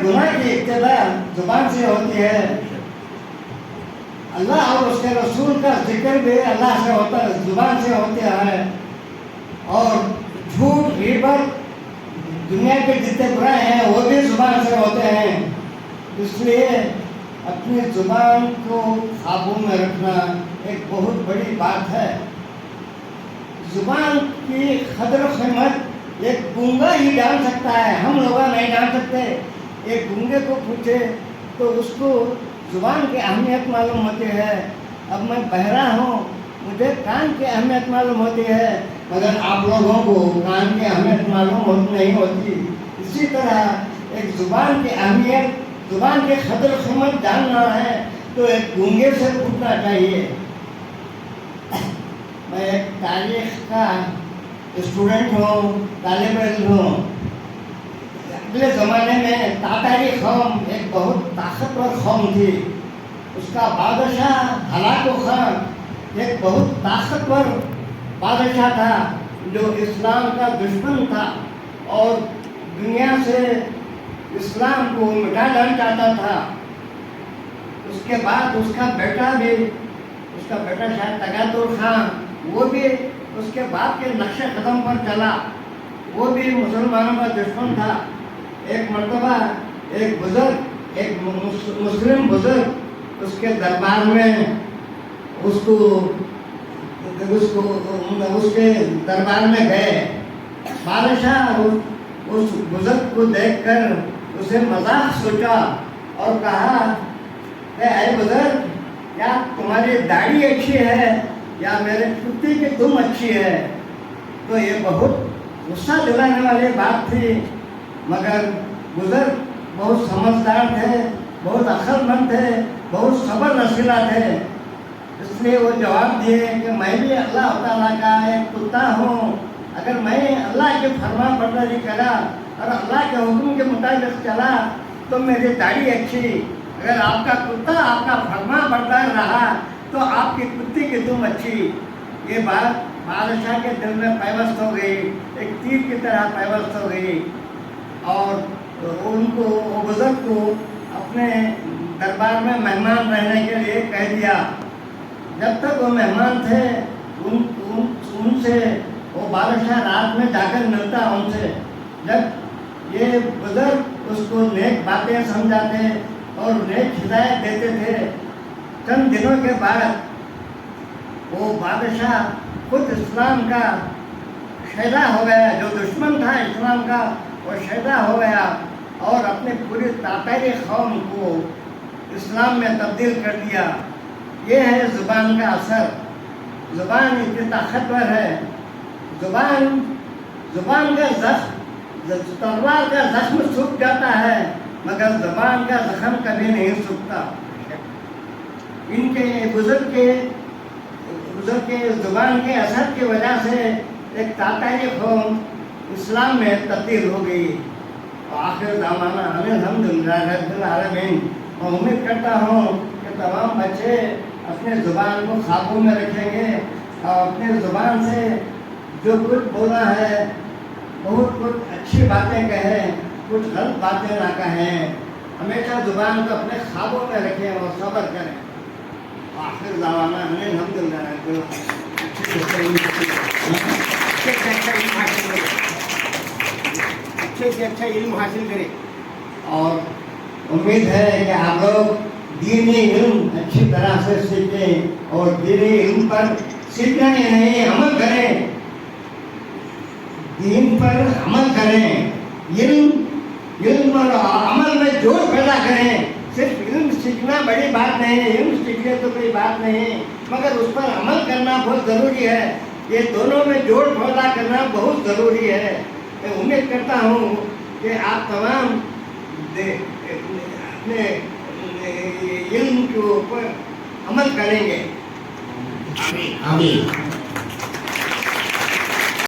गुनाह की इब्तिदा जुबान से होती है। अल्लाह और उसके रसूल का जिक्र भी अल्लाह से होता है, जुबान से होता है। और झूठ गीबत दुनिया के जितने बुराई हैं वो भी जुबान से होते हैं। इसलिए अपनी जुबान को काबू में रखना एक बहुत बड़ी बात है। जुबान की कदर कीमत एक गूंगा ही जान सकता है, हम लोग नहीं जान सकते। एक गूंगे को पूछे तो उसको जुबान की अहमियत मालूम होती है। अब मैं बहरा हूँ, मुझे कान की अहमियत मालूम होती है, मगर आप लोगों को कान की अहमियत मालूम नहीं होती। इसी तरह एक जुबान की अहमियत, जुबान की कदर कीमत जानना है तो एक गूंगे से पूछना चाहिए। मैं एक तारीख का स्टूडेंट हूँ, तालिब इल्म हूँ। अगले ज़माने में तातारी कौम एक बहुत ताकतवर कौम थी। उसका बादशाह हलाको खान एक बहुत ताकतवर बादशाह था जो इस्लाम का दुश्मन था और दुनिया से इस्लाम को मिटा डालना चाहता था। उसके बाद उसका बेटा शायद तगातुर खान, वो भी उसके बाप के नक्शे कदम पर चला, वो भी मुसलमानों का दुश्मन था। एक मर्तबा एक बुजुर्ग, एक मुस्लिम बुजुर्ग उसके दरबार में उसके दरबार में गए। बादशाह उस बुजुर्ग को देखकर उसे मजाक सोचा और कहा कि ऐ बुजुर्ग, क्या तुम्हारी दाढ़ी अच्छी है या मेरे कुत्ते की दुम अच्छी है? तो ये बहुत गुस्सा दिलाने वाली बात थी, मगर बुजुर्ग बहुत समझदार थे, बहुत अक्लमंद थे, बहुत सब्र नशीला थे। इसलिए वो जवाब दिए कि मैं भी अल्लाह ताला का एक कुत्ता हूँ। अगर मैं अल्लाह के फरमा बरदारी करा और अल्लाह के हुक्म के मुताबिक चला तो मेरी दाढ़ी अच्छी। अगर आपका कुत्ता आपका फरमा बरदार रहा तो आपकी कुत्ते की दुम अच्छी। ये बात बादशाह के दिल में पैवस्त हो गई, एक तीर की तरह पैवस्त हो गई। और उनको, वो बुजुर्ग को अपने दरबार में मेहमान रहने के लिए कह दिया। जब तक वो मेहमान थे उनसे वो बादशाह रात में जाकर मिलता उनसे। जब ये बुजुर्ग उसको नेक बातें समझाते और नेक हिदायत देते थे। चंद दिनों के बाद वो बादशाह खुद इस्लाम का शैदा हो गया। जो दुश्मन था इस्लाम का वो शैदा हो गया और अपने पूरी तातारी कौम को इस्लाम में तब्दील कर दिया। ये है ज़ुबान का असर। ज़ुबान इतनी ताकतवर है। ज़ुबान का जख्म, तलवार का जख्म सूख जाता है मगर ज़ुबान का जख्म कभी नहीं सूखता। इनके बुजुर्ग के ज़ुबान के असर की वजह से एक तातारी कौम इस्लाम में तब्दील हो गई। और आखिर ज़माना अल्हम्दुलिल्लाह रब्बिल आलमीन। मैं उम्मीद करता हूँ कि तमाम बच्चे अपने ज़ुबान को काबू में रखेंगे और अपने ज़ुबान से जो कुछ बोला है बहुत कुछ अच्छी बातें कहें, कुछ गलत बातें ना कहें। हमेशा ज़ुबान को अपने काबू में रखें और सब्र करें। आखिर ज़माना अल्हम्दुलिल्लाह अच्छे से अच्छा इल्म हासिल करें। और उम्मीद है कि आप लोग दीनी इल्म अच्छी तरह से सीखें और दीनी इल्म पर सीखना ही नहीं, अमल करें। दीन पर अमल करें। इल्म और अमल में जोड़ पैदा करें। सिर्फ इल्म सीखना बड़ी बात नहीं, इल्म सीख ले तो कोई बात नहीं, मगर उस पर अमल करना बहुत ज़रूरी है। ये दोनों में जोड़ पैदा करना बहुत ज़रूरी है। मैं उम्मीद करता हूँ कि आप तमाम अपने इल्म के ऊपर अमल करेंगे। आमीन।